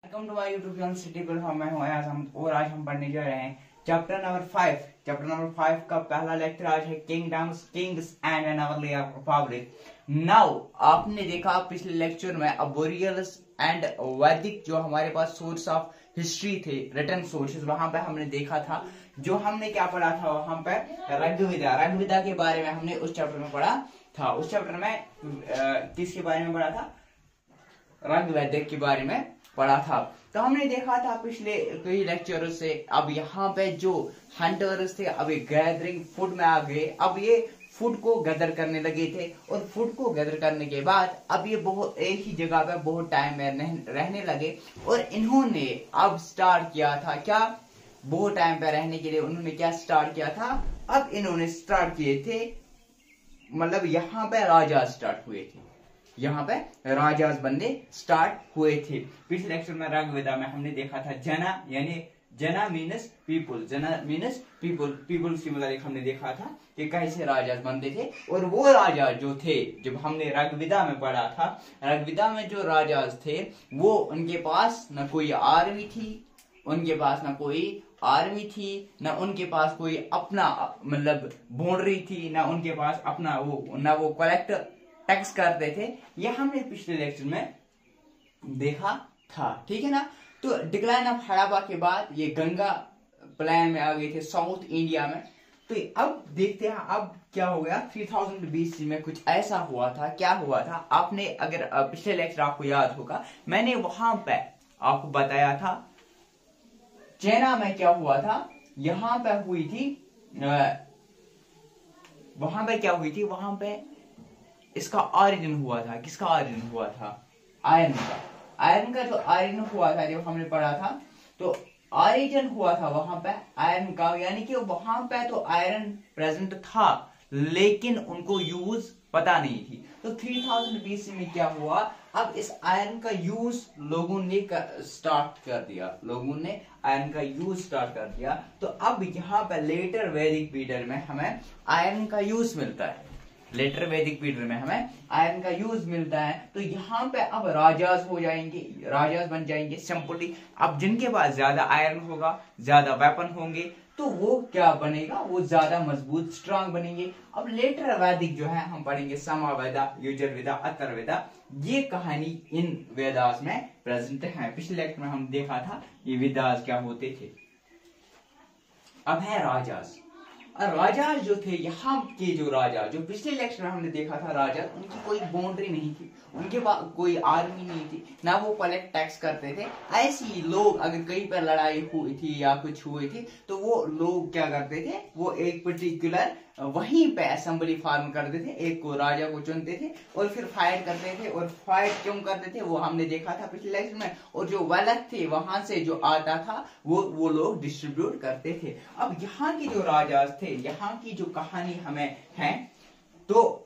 Welcome to my YouTube channel city platform में हूं आज हम पढ़ने जा रहे हैं चैप्टर नंबर 5। चैप्टर नंबर 5 का पहला लेक्चर आज है kingdoms Kings and an early Republic. Now आपने देखा पिछले लेक्चर में अबोरियल्स एंड वैदिक जो हमारे पास सोर्स ऑफ हिस्ट्री थे, रिटन सोर्सेज, वहां पे हमने देखा था। जो हमने क्या पढ़ा था वहां पे रग्वेदा के बारे में हमने उस चैप्टर में पढ़ा था। उस चैप्टर में किसके बारे में पढ़ा था? रग्वेदिक के बारे में पढ़ा था। तो हमने देखा था पिछले कई लेक्चर से अब यहाँ पे जो हंटर्स थे अब ये गैदरिंग फूड में आ गए। अब ये फूड को गैदर करने लगे थे और फूड को गैदर करने के बाद अब ये बहुत एक ही जगह पे बहुत टाइम में रहने लगे और इन्होंने अब स्टार्ट किया था क्या? बहुत टाइम पे रहने के लिए उन्होंने क्या स्टार्ट किया था? अब इन्होंने स्टार्ट किए थे, मतलब यहाँ पे राजा स्टार्ट हुए थे, यहाँ पे राजाज बनने स्टार्ट हुए थे। पिछले लेक्चर में ऋग्वेदा में हमने देखा था जना, यानी जना मीनस पीपुल, जना मीनस पीपुल, पीपुल्स की मतलब हमने देखा था कि कैसे राजाज बनते थे। और वो राजा जो थे, जब हमने ऋग्वेदा में पढ़ा था, ऋग्वेदा में जो राजाज थे वो उनके पास न कोई आर्मी थी, उनके पास न कोई आर्मी थी, न उनके पास कोई अपना मतलब बाउंड्री थी, न उनके पास अपना वो कलेक्ट टैक्स करते थे। यह हमने पिछले लेक्चर में देखा था, ठीक है ना। तो डिक्लाइन ऑफ हड़प्पा के बाद ये गंगा प्लान में आ गए थे साउथ इंडिया में। तो अब देखते हैं अब क्या हो गया। 3000 BC में कुछ ऐसा हुआ था। क्या हुआ था? आपने अगर पिछले लेक्चर आपको याद होगा, मैंने वहां पे आपको बताया था चाइना में क्या हुआ था। यहां पे हुई थी वहां पे क्या हुई थी, वहां पे इसका ऑरिजिन हुआ था। किसका ऑरिजिन हुआ था? आयरन का। आयरन का जो ऑरिजिन हुआ था, जो हमने पढ़ा था, तो ऑरिजिन हुआ था वहां पे आयरन का, यानी कि वहां पे तो आयरन प्रेजेंट था लेकिन उनको यूज पता नहीं थी। तो 3000 BC में क्या हुआ, अब इस आयरन का यूज लोगों ने स्टार्ट कर दिया, लोगों ने आयरन का यूज स्टार्ट कर दिया। तो अब यहाँ पे लेटर वैदिक पीरियड में हमें आयरन का यूज मिलता है, लेटर वैदिक पीरियड में हमें आयरन का यूज मिलता है। तो यहाँ पे अब राजाज हो जाएंगे, राजाज बन जाएंगे सिंपली। अब जिनके पास ज्यादा आयरन होगा, ज्यादा वेपन होंगे, तो वो क्या बनेगा, वो ज्यादा मजबूत स्ट्रांग बनेंगे। अब लेटर वैदिक जो है हम पढ़ेंगे सामवेदा, युजुर्वेदा, अथर्ववेदा। ये कहानी इन वेदास में प्रेजेंट है। पिछले लेक्चर में हम देखा था ये वेदास क्या होते थे। अब है राजाज। और राजा जो थे, यहाँ के जो राजा, जो पिछले लेक्चर में हमने देखा था राजा, उनकी कोई बाउंड्री नहीं थी, उनके पास कोई आर्मी नहीं थी, ना वो कलेक्ट टैक्स करते थे। ऐसे ही लोग अगर कहीं पर लड़ाई हुई थी या कुछ हुई थी तो वो लोग क्या करते थे, वो एक पर्टिकुलर वहीं पे असेंबली फॉर्म करते थे, एक को राजा को चुनते थे और फिर फाइट करते थे। और फाइट क्यों करते थे वो हमने देखा था पिछले लेक्चर में। और जो वेल्थ थे वहां से जो आता था वो लोग डिस्ट्रीब्यूट करते थे। अब यहाँ के जो राजा थे, यहाँ की जो कहानी हमें है, तो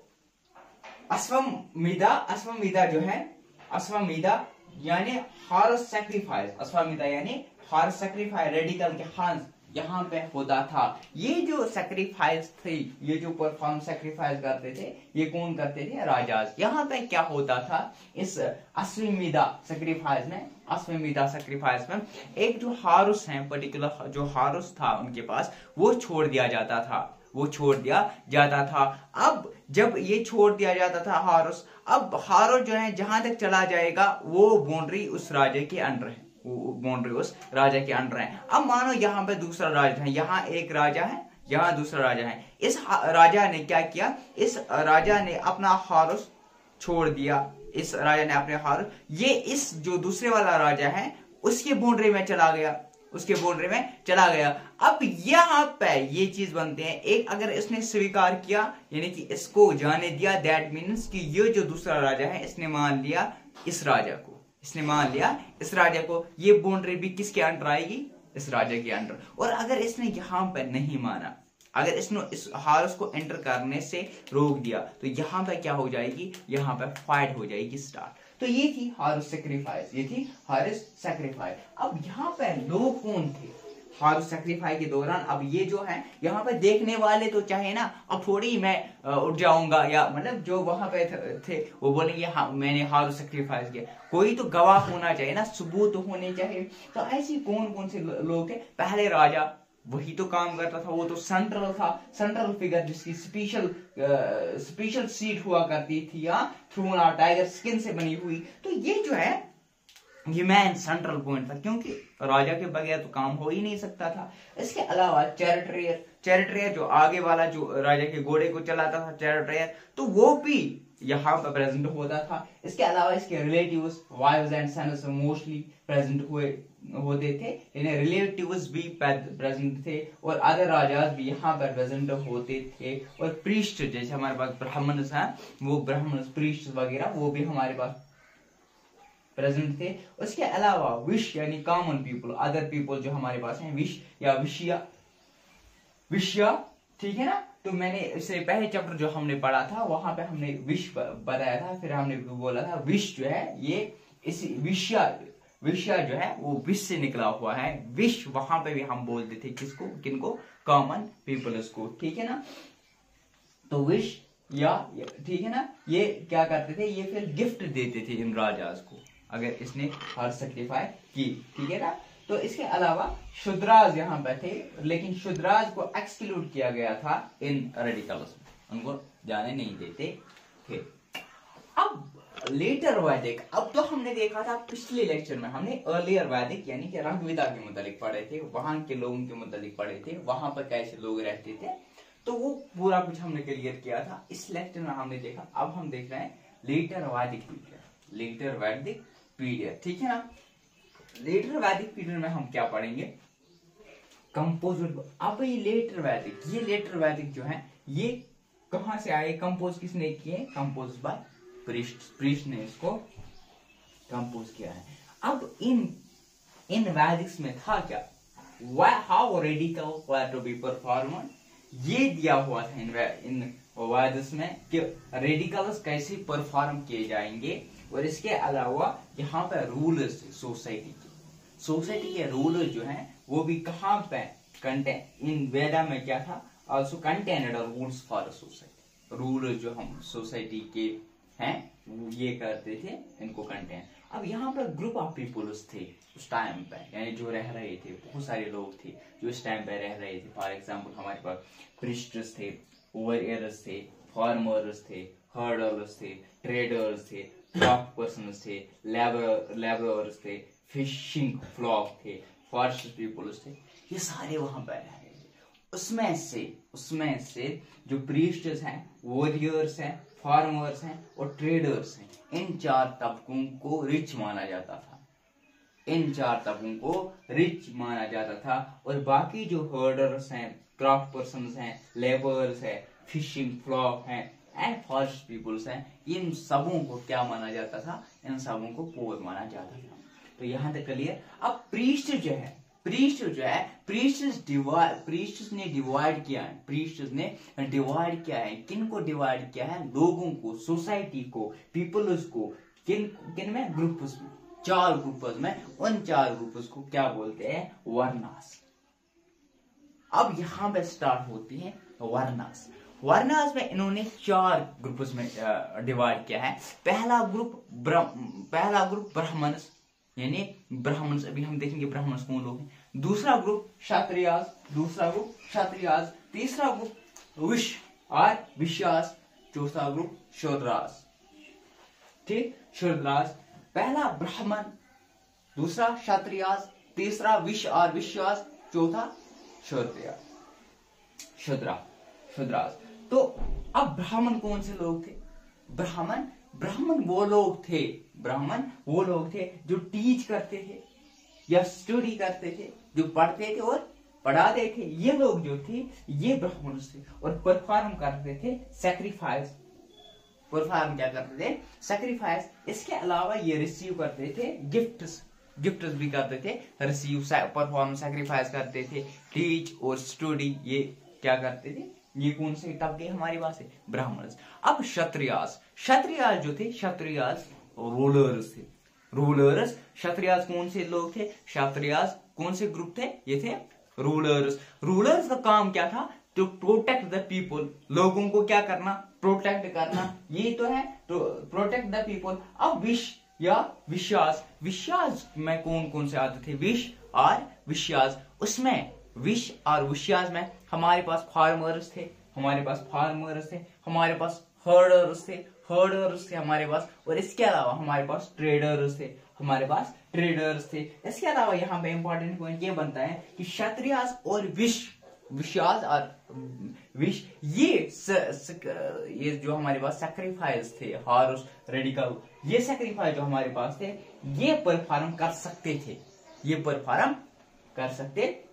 अश्वमेधा जो है, अश्वमेधा यानी हॉर्स सैक्रिफाइस, अश्वमेधा यानी हॉर्स सैक्रिफाइस, रेडिकल के हाथ यहाँ पे होता था। ये जो सैक्रिफाइस थे, ये जो परफॉर्म सैक्रिफाइस करते थे, ये कौन करते थे? राजाज। यहाँ पे क्या होता था इस अश्वमेधा सैक्रिफाइस में, एक जो हारुस है, पर्टिकुलर जो हारुस था उनके पास, वो छोड़ दिया जाता था। अब जब ये छोड़ दिया जाता था हारुस, अब हारुस जो है जहां तक चला जाएगा वो बाउंड्री उस राजा के अंडर है, वो बाउंड्री उस राजा के अंडर है। अब मानो यहाँ पे दूसरा राजा है, यहाँ एक राजा है, यहाँ दूसरा राजा है। इस राजा ने क्या किया, इस राजा ने अपना हारुस छोड़ दिया, इस राजा ने अपने हारुस, ये इस जो दूसरे वाला राजा है उसके बाउंड्री में चला गया, उसके बाउंड्री में चला गया। अब यहाँ पे ये चीज बनते हैं, एक अगर इसने स्वीकार किया यानी कि इसको जाने दिया, दैट मीन्स कि ये जो दूसरा राजा है इसने मान लिया इस राजा को, ये बाउंड्री भी किसके अंडर आएगी? इस राजा के अंडर। और अगर इसने यहाँ पे नहीं माना, अगर इसने इस हारुस को एंटर करने से रोक दिया, तो यहाँ पे क्या हो जाएगी, यहाँ पे फाइट हो जाएगी स्टार्ट। तो ये थी हारुस सैक्रिफाइस, अब यहाँ पे लोग कौन थे? हॉर्स सैक्रिफाइस के दौरान अब ये जो है यहाँ पे देखने वाले तो चाहे ना अब थोड़ी मैं उठ जाऊंगा या मतलब जो वहां पे थे वो बोलेंगे हाँ मैंने हॉर्स सैक्रिफाइस किया, कोई तो गवाह होना चाहिए ना, सबूत होने चाहिए। तो ऐसी कौन कौन से लोग थे? पहले राजा, वही तो काम करता था, वो तो सेंट्रल था, सेंट्रल फिगर जिसकी स्पेशल सीट हुआ करती थी या थ्रोन और टाइगर स्किन से बनी हुई। तो ये जो है ये मैन सेंट्रल पॉइंट था, क्योंकि राजा के बगैर तो काम हो ही नहीं सकता था। इसके अलावा चैरिटियर जो आगे वाला जो राजा के घोड़े को चलाता था चैरिटियर, तो वो भी यहाँ पर प्रेजेंट होता था। इसके अलावा इसके relatives wives and sons mostly present होते थे, इन्हें रिलेटिव्स भी प्रेजेंट थे और अदर राजा भी यहाँ पर प्रेजेंट होते थे। और प्रीस्ट जैसे हमारे पास ब्राह्मण्स हैं, वो ब्राह्मण प्रीस्ट वगैरह वो भी हमारे पास प्रेजेंट थे। उसके अलावा विश यानी कॉमन पीपल, अदर पीपल जो हमारे पास हैं, विश या विश्या, ठीक है ना। तो मैंने इससे पहले चैप्टर जो हमने पढ़ा था वहां पे हमने विश बताया था, फिर हमने बोला था विश जो है ये इस विश्या जो है वो विश से निकला हुआ है। विश वहां पे भी हम बोलते थे किसको, किनको, कॉमन पीपल्स को, ठीक है ना। तो विश या ठीक है ना, ये क्या करते थे, ये फिर गिफ्ट देते थे इन राजाज को अगर इसने हॉर्स सैक्रिफाई की, ठीक है ना। तो इसके अलावा शूद्राज यहाँ पे थे, लेकिन शूद्राज को एक्सक्लूड किया गया था इन रेडिकल्स में, उनको जाने नहीं देते थे। अब लेटर वैदिक, अब तो हमने देखा था पिछले लेक्चर में, हमने अर्लियर वैदिक यानी कि ऋग्वेदा के मुतालिक पढ़े थे, वहां के लोगों के मुतालिक पढ़े थे, वहां पर कैसे लोग रहते थे, तो वो पूरा कुछ हमने क्लियर किया था। इस लेक्चर में हमने देखा, अब हम देख रहे हैं लेटर वैदिक पीरियड, लेटर वैदिक पीरियड, ठीक है ना। लेटर वैदिक पीरियड में हम क्या पढ़ेंगे, कंपोज्ड। अब ये लेटर वैदिक जो है ये कहां से आए, कंपोज किसने किए, कंपोज बाय प्रीस्ट ने इसको कंपोज किया है। अब इन वैदिक्स में था क्या, how radical were to be perform, ये दिया हुआ था इन वैदिक्स में कि रेडिकल्स कैसे परफॉर्म किए जाएंगे। और इसके अलावा यहाँ पे रूलर्स सोसाइटी के रूलर जो हैं वो भी कहाँ पे कंटेन, इन वेदा में क्या था, also contained rules for society, ruler जो हम सोसाइटी के हैं वो ये करते थे, इनको कंटेन। अब यहाँ पर ग्रुप ऑफ पीपल्स थे उस टाइम पे, यानी जो रह रहे थे, बहुत सारे लोग थे जो इस टाइम पे रह रहे थे। फॉर एग्जाम्पल हमारे पास प्रीस्ट्स थे, ओवरइयर्स थे, फार्मर्स थे, हर्डर्स थे, ट्रेडर्स थे, क्राफ्ट पर्सन्स थे, लेबरर्स थे, फिशिंग फ्लॉक थे, फॉरेस्ट पीपल्स थे, ये सारे वहां पर रह रहे थे। उसमें से जो प्रीस्ट्स हैं, वॉरियर्स हैं, फार्मर्स हैं और ट्रेडर्स हैं, इन चार तबकों को रिच माना जाता था। और बाकी जो हर्डर्स हैं, क्राफ्ट पर्सन्स हैं, लेबरर्स हैं, फिशिंग फ्लॉक हैं एंड फॉरेस्ट पीपल्स हैं, इन सबों को क्या माना जाता था, इन सबों को पुअर माना जाता था। तो यहां तक क्लियर। अब प्रीस्ट ने डिवाइड किया है, किनको डिवाइड किया है, लोगों को, सोसाइटी को, पीपल्स को, किन में, ग्रुप्स में, 4 ग्रुप्स में। उन 4 ग्रुप्स को क्या बोलते हैं, वर्णास। अब यहां पे स्टार्ट होती है वर्णास में इन्होंने 4 ग्रुप्स में डिवाइड किया है। पहला ग्रुप ब्राह्मण्स, यानी ब्राह्मण्स, अभी हम देखेंगे ब्राह्मण्स कौन लोग हैं। दूसरा ग्रुप क्षत्रियास, तीसरा ग्रुप विश्यास, चौथा ग्रुप शूद्रास, ठीक, शूद्रास। पहला ब्राह्मण, दूसरा क्षत्रियास, तीसरा विश्यास, चौथा शूद्रास। तो अब ब्राह्मण कौन से लोग थे, ब्राह्मण वो लोग थे जो टीच करते थे या स्टडी करते थे, जो पढ़ते थे और पढ़ाते थे। ये लोग जो थे ये ब्राह्मण थे और परफॉर्म करते थे सैक्रिफाइस। सैक्रिफाइस। इसके अलावा ये रिसीव करते थे गिफ्ट्स भी करते थे, रिसीव, परफॉर्म, सैक्रिफाइस करते थे, टीच और स्टडी, ये क्या करते थे, ये कौन से तबके हमारे पास है, ब्राह्मण्स। अब क्षत्रियास जो थे, क्षत्रियास रूलर्स। क्षत्रियास कौन से लोग थे, क्षत्रियास कौन से ग्रुप थे, ये थे रूलर्स। रूलर्स का काम क्या था? टू प्रोटेक्ट द पीपल, लोगों को क्या करना? प्रोटेक्ट करना, ये तो है, तो प्रोटेक्ट द पीपल। अब विश या विश्वास, विश्वास में कौन कौन से आते थे? विश और विश्वास। उसमें विश और विश्वास में हमारे पास फार्मर्स थे, हमारे पास फार्मर्स थे, हमारे पास हर्डर्स थे, हर्डर्स थे हमारे पास, और इसके अलावा हमारे पास ट्रेडर्स थे, हमारे पास ट्रेडर्स थे। इसके अलावा यहाँ पे इंपॉर्टेंट पॉइंट ये बनता है कि क्षत्रियास और विश्वास और विश ये जो हमारे पास सैक्रिफाइस थे, हॉर्स, रेडिकल, ये सैक्रिफाइस जो हमारे पास थे ये परफॉर्म कर सकते थे, ये परफॉर्म कर सकते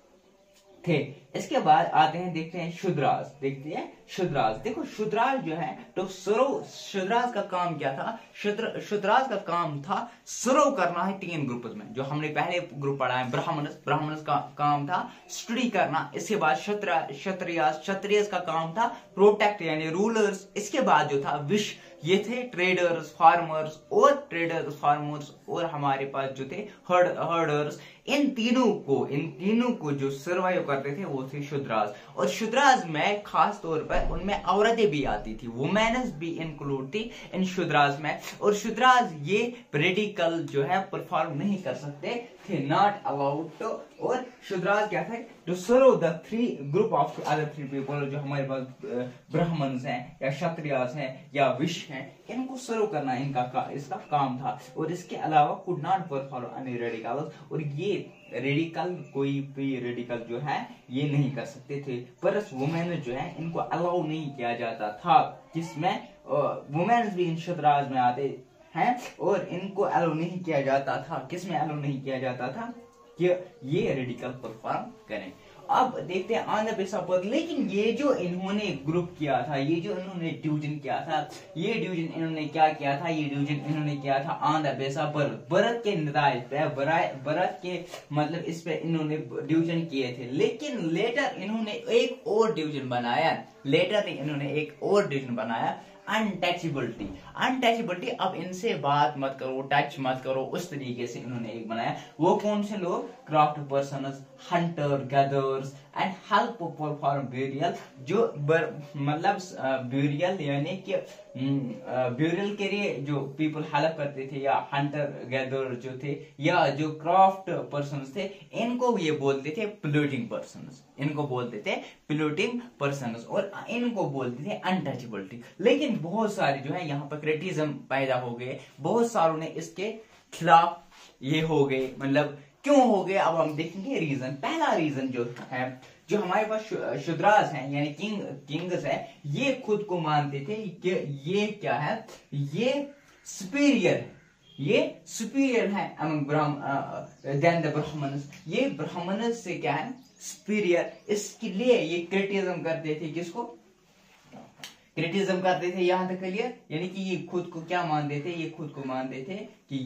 थे। इसके बाद आते हैं, देखते हैं शूद्रास, देखते हैं शूद्रास। देखो शूद्रास जो है तो शूद्रास का काम क्या था? शूद्रास का काम था सर्व करना है 3 ग्रुप में, जो हमने पहले ग्रुप पढ़ा है ब्राह्मणस। ब्राह्मणस का काम था स्टडी करना। इसके बाद क्षत्रियस का काम था प्रोटेक्ट यानी रूलर्स। इसके बाद जो था विश, ये थे ट्रेडर्स, फार्मर्स और हमारे पास जो थे हर्डर्स। इन तीनों को जो सर्वाइव करते थे वो थे शूद्रास। और शूद्रास में खास तौर पर उनमें औरतें भी आती थी, वुमेन्स भी इंक्लूड थी इन शूद्रास में। और शूद्रास ये प्रेडिकल जो है परफॉर्म नहीं कर सकते थे, नॉट अलाउड टू। और शूद्रास क्या थे? To serve the 3 group of other 3 people, जो हमारे पास ब्राह्मण्स हैं या क्षत्रियास हैं या विश हैं, इनको सर्व करना इसका काम था। और इसके अलावा could not perform any radical, और ये रेडिकल कोई भी रेडिकल जो है ये नहीं कर सकते थे। पर वुमेन जो है इनको अलाउ नहीं किया जाता था, जिसमें वुमेन भी इन शूद्रास में आते हैं, और इनको अलाउ नहीं किया जाता था। किसमें अलाउ नहीं किया जाता था? कि ये रेडिकल परफॉर्म करें। अब देखते हैं on the base of birth. लेकिन ये जो इन्होंने ग्रुप किया था, ये जो इन्होंने डिवीजन किया था, ये डिवीजन इन्होंने क्या किया था? ये डिवीजन इन्होंने किया था on the base of birth, birth के निर्धारित पे, बर्थ के मतलब इस पे इन्होंने डिवीजन किए थे। लेकिन लेटर इन्होंने एक और डिवीजन बनाया, अनटचेबिलिटी। अब इनसे बात मत करो, टच मत करो, उस तरीके से इन्होंने एक बनाया। वो कौन से लोग? Craft persons, Hunter gathers and help for burial. जो मतलब ब्यूरियल यानी कि ब्यूरियल के लिए जो पीपल हेल्प करते थे, या हंटर गैदर जो थे, या जो क्राफ्ट पर्सन्स थे, इनको ये बोलते थे प्लूटिंग पर्सन्स, और इनको बोलते थे अनटचेबिलिटी। लेकिन बहुत सारे जो है यहाँ पर क्रिटिसिज्म पैदा हो गए, बहुत सारों ने इसके खिलाफ ये हो गए। मतलब क्यों हो गए? अब हम देखेंगे रीजन। पहला रीजन जो है, जो हमारे पास शूद्रास हैं यानी किंग्स है, ये खुद को मानते थे कि ये क्या है? ये सुपीरियर है देन द ब्राह्मण्स। ये ब्राह्मण्स से क्या है? सुपीरियर। इसके लिए ये क्रिटिसिज्म करते थे। किसको क्रिटिसिज्म करते थे? यहां तक क्लियर? यानी कि ये खुद को क्या मानते थे? ये खुद को मानते थे कि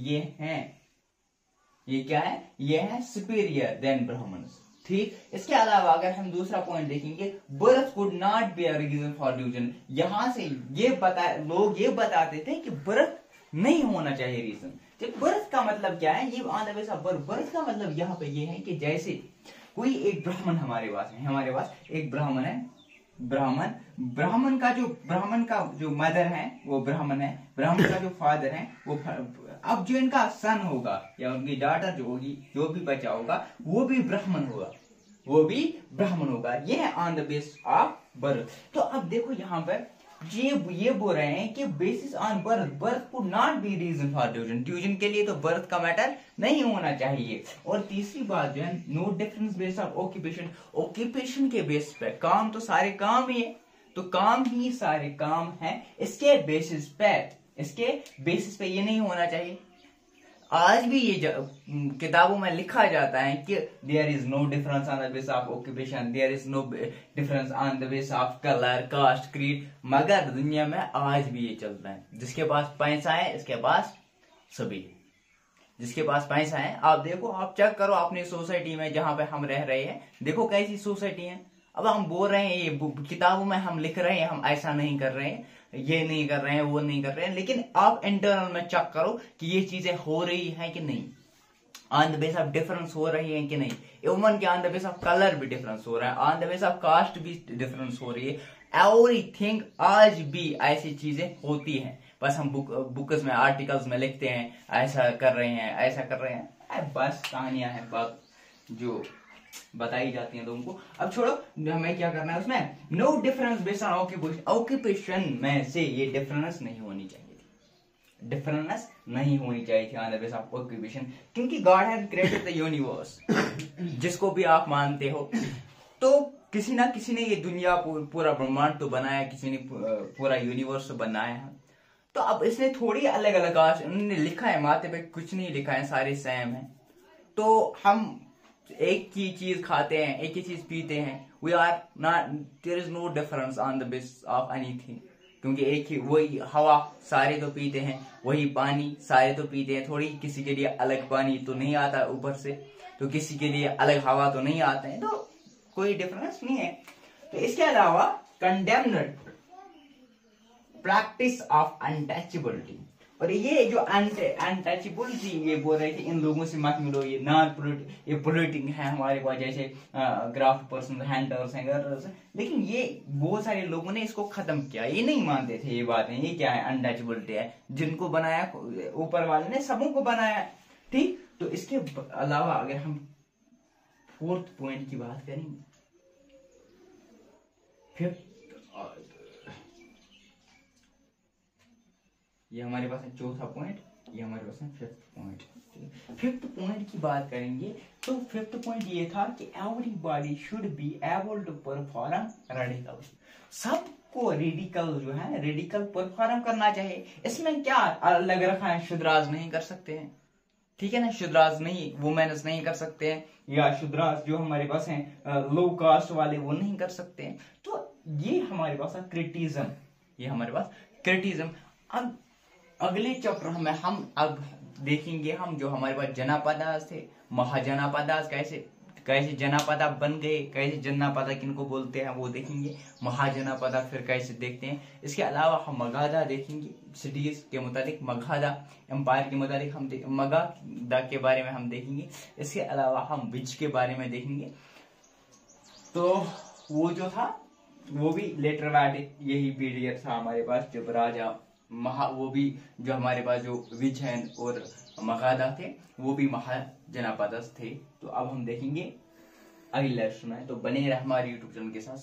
ये क्या है? ये है सुपीरियर देन ब्राह्मण्स। ठीक। इसके अलावा अगर हम दूसरा पॉइंट देखेंगे, birth could not be a reason for division. यहां से लोग ये बताते थे कि बर्थ नहीं होना चाहिए रीजन। बर्थ का मतलब क्या है? ये on the base of birth का मतलब यहाँ पे ये है कि जैसे कोई एक ब्राह्मण हमारे पास एक ब्राह्मण है, ब्राह्मण का जो मदर है वो ब्राह्मण है, ब्राह्मण का जो फादर है वो, अब जो इनका सन होगा या उनकी डॉटर जो होगी, जो भी बच्चा होगा वो भी ब्राह्मण होगा। ये है on the base of birth. तो अब देखो यहाँ पर ये बोल रहे हैं कि basis on birth could not be reason for division के लिए तो बर्थ का मैटर नहीं होना चाहिए। और तीसरी बात जो है, no difference base of occupation के बेस पे, काम तो सारे काम ही है, तो काम ही सारे काम है, इसके बेसिस पे ये नहीं होना चाहिए। आज भी ये किताबों में लिखा जाता है कि there is no difference on the base of occupation, there is no difference on the base of colour, caste, creed, मगर दुनिया में आज भी ये चल रहा है। जिसके पास पैसा है इसके पास सभी, जिसके पास पैसा है। आप देखो, आप चेक करो अपनी सोसाइटी में जहां पे हम रह रहे हैं, देखो कैसी सोसाइटी है। अब हम बोल रहे हैं, ये किताबों में हम लिख रहे हैं, हम ऐसा नहीं कर रहे हैं, ये नहीं कर रहे हैं, वो नहीं कर रहे हैं, लेकिन आप इंटरनल में चेक करो कि ये चीजें हो रही है कि नहीं। On the base of difference हो रही है कि नहीं, इवन के on the base of colour भी डिफरेंस हो रहा है, on the base of caste भी डिफरेंस हो रही है। एवरीथिंग आज भी ऐसी चीजें होती हैं, बस हम बुक्स में आर्टिकल्स में लिखते हैं ऐसा कर रहे हैं ऐसा कर रहे हैं, बस कहानियां हैं बात जो बताई जाती हैं लोगों को। अब छोड़ो, हमें क्या करना है उसमें, no difference based on occupation. Occupation में से ये डिफरेंस नहीं होनी चाहिए थी, डिफरेंस नहीं होनी चाहिए थी on the base of occupation, क्योंकि God has created the universe, जिसको भी आप मानते हो, तो किसी ना किसी ने ये दुनिया पूरा ब्रह्मांड तो बनाया, किसी ने पूरा यूनिवर्स तो बनाया है। तो अब इसने थोड़ी अलग अलग उन्होंने लिखा है, माथे पे कुछ नहीं लिखा है, सारे सेम है। तो हम एक ही चीज खाते हैं, एक ही चीज पीते हैं, we are not, there is no difference on the base of anything, क्योंकि एक ही वही हवा सारे तो पीते हैं, वही पानी सारे तो पीते हैं, थोड़ी किसी के लिए अलग पानी तो नहीं आता ऊपर से, तो किसी के लिए अलग हवा तो नहीं आते हैं, तो कोई डिफरेंस नहीं है। तो इसके अलावा कंडेम्नड प्रैक्टिस ऑफ अनटचेबिलिटी, और ये जो अनटचेबिलिटी ये बोल रहे थे इन लोगों से मत मिलो, ये नॉन ये पोलिटिक है हमारे पास, जैसे ग्राफ पर्सन हैंडर्स हैं, लेकिन ये बहुत सारे लोगों ने इसको खत्म किया, ये नहीं मानते थे ये बातें, ये क्या है अनटचेबिलिटी है, जिनको बनाया ऊपर वाले ने सबों को बनाया, ठीक। तो इसके अलावा अगर हम फोर्थ पॉइंट की बात करेंगे, फिफ्थ, ये हमारे पास है चौथा पॉइंट, ये हमारे पास है फिफ्थ पॉइंट। फिफ्थ पॉइंट की बात करेंगे तो फिफ्थ पॉइंट ये था कि everybody should be able to perform radical, सबको रेडिकल जो है रेडिकल परफॉर्म करना चाहिए। इसमें क्या अलग रखा है, शुद्राज नहीं कर सकते हैं, ठीक है ना, शुद्राज नहीं, वुमेन्स नहीं कर सकते हैं, या शुद्राज जो हमारे पास हैं लो कास्ट वाले वो नहीं कर सकते हैं। तो ये हमारे पास है क्रिटिज्म, ये हमारे पास क्रिटिज्म। अब अगले चैप्टर में हम अब देखेंगे हम जो हमारे पास जनापदास थे, महाजनापदास कैसे कैसे जनापदा बन गए, कैसे जनापदा किनको बोलते हैं वो देखेंगे, महाजनापदा फिर कैसे देखते हैं। इसके अलावा हम मगाधा देखेंगे, सिटीज के मुताबिक मगाधा एम्पायर के मुताबिक हम मगाधा के बारे में हम देखेंगे। इसके अलावा हम विज के बारे में देखेंगे। तो वो जो था वो भी लेटर वैडिक यही पीरियड था हमारे पास, जब राजा वो भी जो हमारे पास जो विज हैं और मगाधा थे वो भी महाजनापदस थे। तो अब हम देखेंगे अगले लेक्चर में, तो बने रहे हमारे यूट्यूब चैनल के साथ।